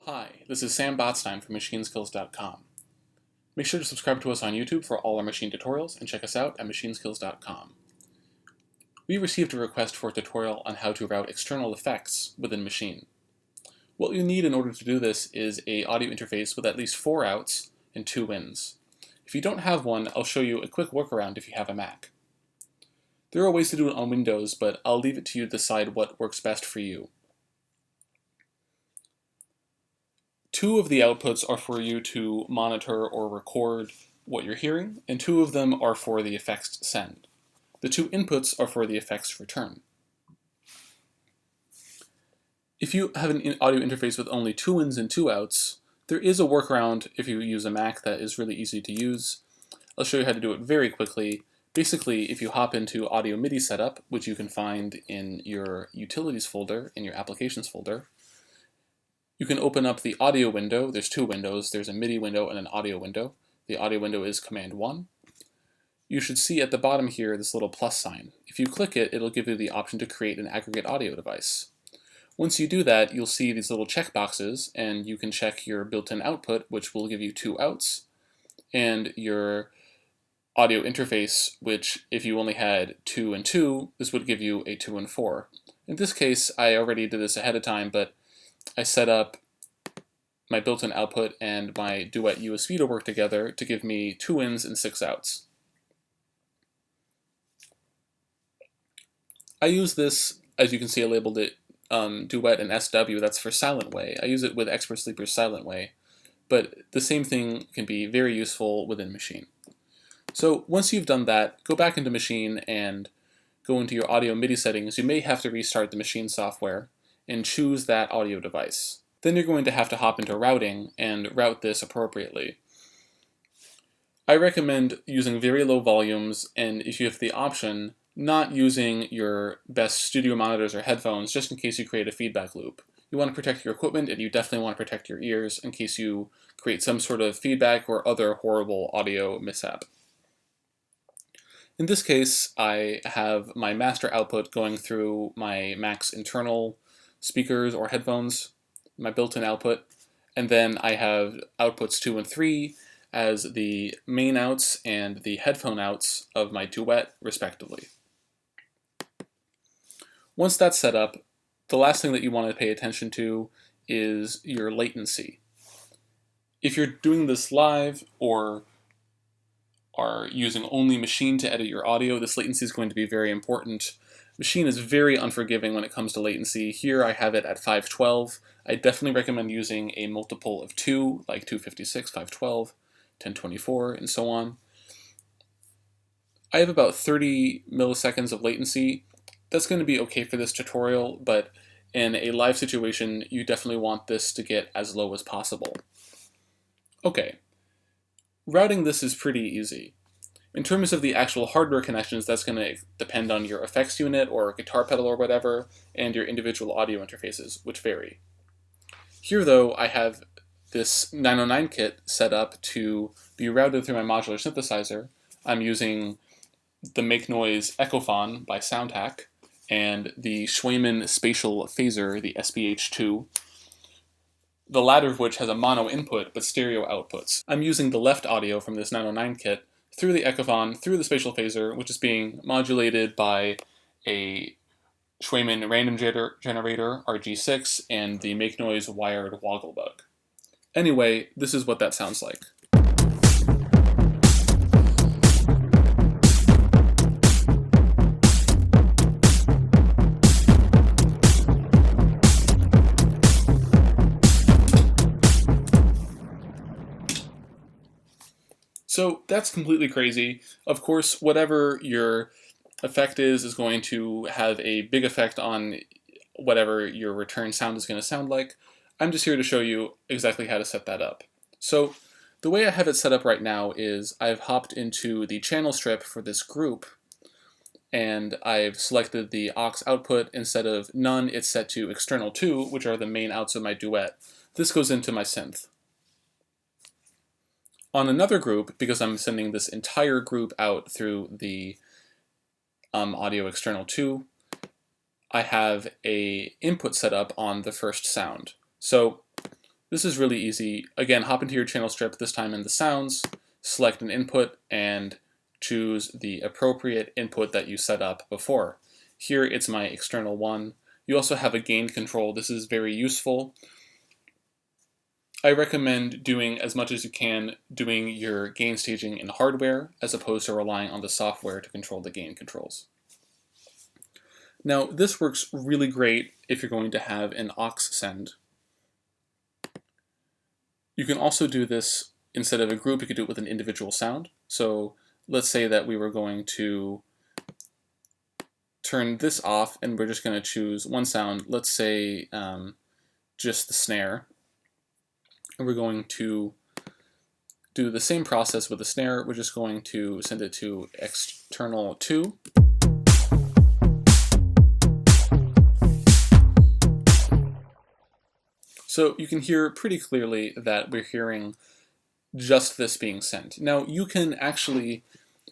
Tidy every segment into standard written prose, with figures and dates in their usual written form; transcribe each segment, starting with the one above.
Hi, this is Sam Botstein from MachineSkills.com. Make sure to subscribe to us on YouTube for all our machine tutorials and check us out at MachineSkills.com. We received a request for a tutorial on how to route external effects within Maschine. What you need in order to do this is an audio interface with at least 4 outs and 2 ins. If you don't have one, I'll show you a quick workaround if you have a Mac. There are ways to do it on Windows, but I'll leave it to you to decide what works best for you. 2 of the outputs are for you to monitor or record what you're hearing, and 2 of them are for the effects to send. The 2 inputs are for the effects return. If you have an audio interface with only 2 ins and 2 outs, there is a workaround if you use a Mac that is really easy to use. I'll show you how to do it very quickly. Basically, if you hop into Audio MIDI Setup, which you can find in your Utilities folder, in your Applications folder, you can open up the audio window. There's 2 windows. There's a MIDI window and an audio window. The audio window is Command 1. You should see at the bottom here this little plus sign. If you click it, it'll give you the option to create an aggregate audio device. Once you do that, you'll see these little check boxes, and you can check your built-in output, which will give you 2 outs, and your audio interface, which if you only had 2 and 2, this would give you a 2 and 4. In this case, I already did this ahead of time, but I set up my built-in output and my Duet USB to work together to give me 2 ins and 6 outs. I use this, as you can see I labeled it Duet and SW, that's for Silent Way. I use it with Expert Sleeper's Silent Way, but the same thing can be very useful within Maschine. So once you've done that, go back into Maschine and go into your audio MIDI settings. You may have to restart the Maschine software and choose that audio device. Then you're going to have to hop into routing and route this appropriately. I recommend using very low volumes, and if you have the option, not using your best studio monitors or headphones just in case you create a feedback loop. You want to protect your equipment, and you definitely want to protect your ears in case you create some sort of feedback or other horrible audio mishap. In this case, I have my master output going through my Mac's internal speakers or headphones, my built-in output, and then I have outputs 2 and 3 as the main outs and the headphone outs of my Duet, respectively. Once that's set up, the last thing that you want to pay attention to is your latency. If you're doing this live or are using only Maschine to edit your audio, this latency is going to be very important. Maschine is very unforgiving when it comes to latency. Here I have it at 512. I definitely recommend using a multiple of 2, like 256, 512, 1024, and so on. I have about 30 milliseconds of latency. That's going to be okay for this tutorial, but in a live situation, you definitely want this to get as low as possible. Okay, routing this is pretty easy. In terms of the actual hardware connections, that's going to depend on your effects unit or guitar pedal or whatever, and your individual audio interfaces, which vary. Here though, I have this 909 kit set up to be routed through my modular synthesizer. I'm using the Make Noise Echophon by SoundHack, and the Schwayman Spatial Phaser, the SPH2, the latter of which has a mono input but stereo outputs. I'm using the left audio from this 909 kit through the Echophon, through the Spatial Phaser, which is being modulated by a Schwayman Random Generator RG6 and the Make Noise wired Wogglebug. Anyway, this is what that sounds like. So that's completely crazy. Of course, whatever your effect is going to have a big effect on whatever your return sound is going to sound like. I'm just here to show you exactly how to set that up. So the way I have it set up right now is I've hopped into the channel strip for this group, and I've selected the aux output. Instead of none, it's set to external 2, which are the main outs of my Duet. This goes into my synth. On another group, because I'm sending this entire group out through the audio external 2, I have a input set up on the first sound. So This is really easy. Again, hop into your channel strip, this time in the sounds, select an input, and choose the appropriate input that you set up before. Here it's my external one. You also have a gain control. This is very useful. I recommend doing as much as you can doing your gain staging in hardware as opposed to relying on the software to control the gain controls. Now, this works really great if you're going to have an aux send. You can also do this instead of a group, you could do it with an individual sound. So let's say that we were going to turn this off and we're just going to choose one sound, let's say just the snare. And we're going to do the same process with the snare. We're just going to send it to external 2. So you can hear pretty clearly that we're hearing just this being sent. Now you can actually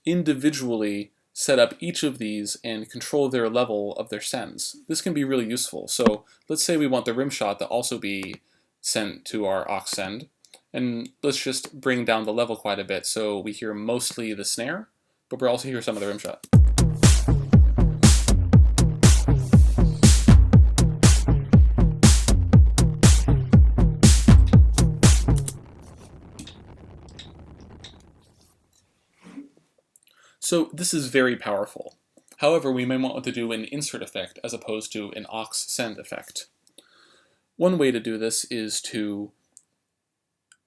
individually set up each of these and control their level of their sends. This can be really useful. So let's say we want the rim shot to also be sent to our aux send, and let's just bring down the level quite a bit so we hear mostly the snare, but we're also hear some of the rim shot. So this is very powerful. However, we may want to do an insert effect as opposed to an aux send effect. One way to do this is to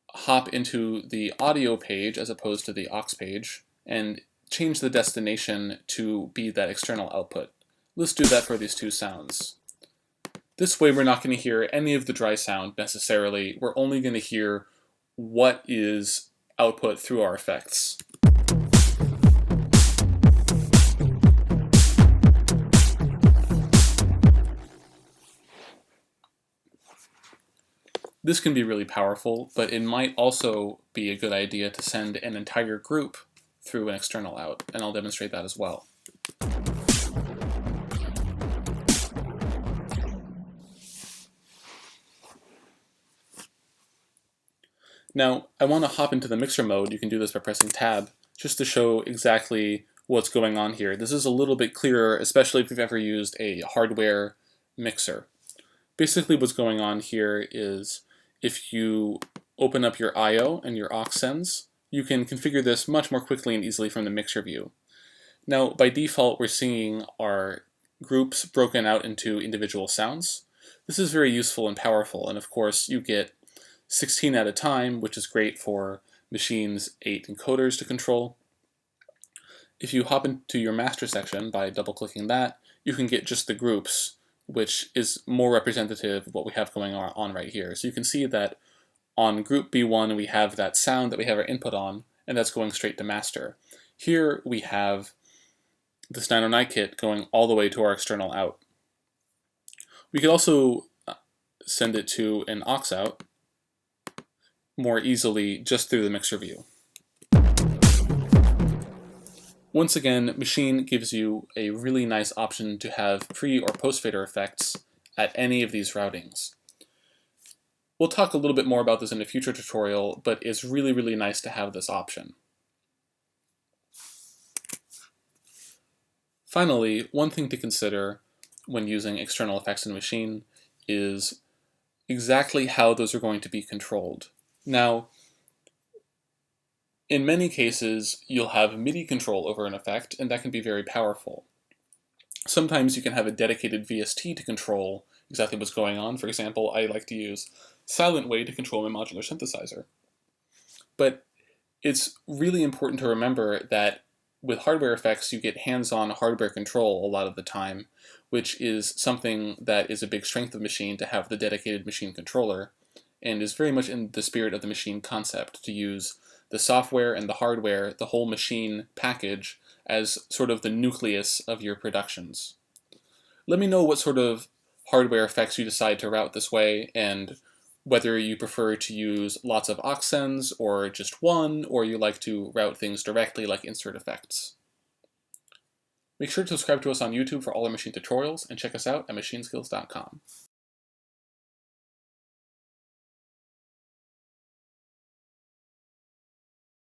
hop into the audio page as opposed to the aux page and change the destination to be that external output. Let's do that for these two sounds. This way we're not going to hear any of the dry sound necessarily. We're only going to hear what is output through our effects. This can be really powerful, but it might also be a good idea to send an entire group through an external out, and I'll demonstrate that as well. Now, I want to hop into the mixer mode. You can do this by pressing Tab, just to show exactly what's going on here. This is a little bit clearer, especially if you've ever used a hardware mixer. Basically what's going on here is if you open up your I/O and your aux sends, you can configure this much more quickly and easily from the mixer view. Now, by default, we're seeing our groups broken out into individual sounds. This is very useful and powerful, and of course, you get 16 at a time, which is great for Machine's 8 encoders to control. If you hop into your master section by double-clicking that, you can get just the groups, which is more representative of what we have going on right here. So you can see that on group B1 we have that sound that we have our input on, and that's going straight to master. Here we have this 909 kit going all the way to our external out. We could also send it to an aux out more easily just through the mixer view. Once again, Maschine gives you a really nice option to have pre- or post-fader effects at any of these routings. We'll talk a little bit more about this in a future tutorial, but it's really, really nice to have this option. Finally, one thing to consider when using external effects in Maschine is exactly how those are going to be controlled. Now, in many cases, you'll have MIDI control over an effect, and that can be very powerful. Sometimes you can have a dedicated VST to control exactly what's going on. For example, I like to use Silent Way to control my modular synthesizer. But it's really important to remember that with hardware effects, you get hands-on hardware control a lot of the time, which is something that is a big strength of Maschine, to have the dedicated Maschine controller, and is very much in the spirit of the Maschine concept, to use the software and the hardware, the whole Maschine package, as sort of the nucleus of your productions. Let me know what sort of hardware effects you decide to route this way, and whether you prefer to use lots of aux sends or just one, or you like to route things directly like insert effects. Make sure to subscribe to us on YouTube for all our Maschine tutorials, and check us out at machineskills.com.